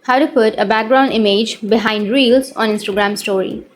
how to put a background image behind Reels on Instagram story.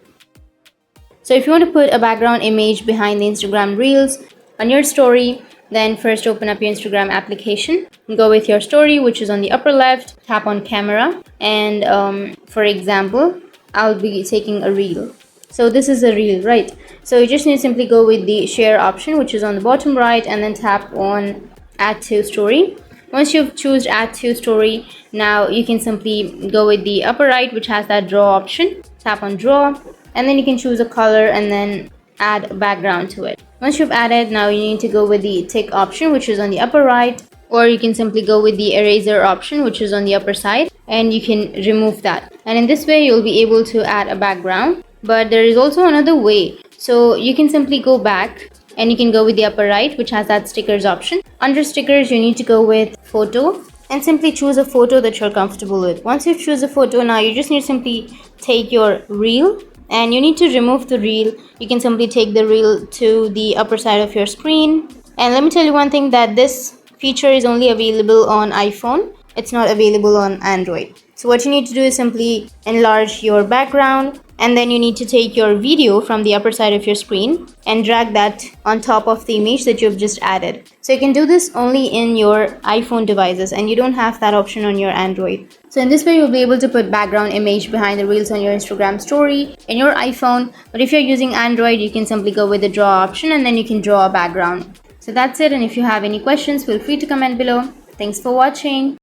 So if you want to put a background image behind the Instagram Reels on your story, then first open up your Instagram application, go with your story, which is on the upper left, tap on camera, and for example, I'll be taking a reel. So this is a reel, right? So you just need to simply go with the share option, which is on the bottom right, and then tap on add to story. Once you've chosen add to story, now you can simply go with the upper right, which has that draw option. Tap on draw, and then you can choose a color and then add a background to it. Once you've added, now you need to go with the tick option, which is on the upper right, or you can simply go with the eraser option, which is on the upper side, and you can remove that. And in this way, you'll be able to add a background. But there is also another way. So you can simply go back and you can go with the upper right, which has that stickers option. Under stickers, you need to go with photo and simply choose a photo that you're comfortable with. Once you choose a photo, now you just need to simply take your reel and you need to remove the reel. You can simply take the reel to the upper side of your screen. And let me tell you one thing, that this feature is only available on iPhone. It's not available on Android. So what you need to do is simply enlarge your background, and then you need to take your video from the upper side of your screen and drag that on top of the image that you've just added. So you can do this only in your iPhone devices, and you don't have that option on your Android. So in this way, you'll be able to put background image behind the Reels on your Instagram story in your iPhone. But if you're using Android, you can simply go with the draw option and then you can draw a background. So that's it, and if you have any questions, feel free to comment below. Thanks for watching.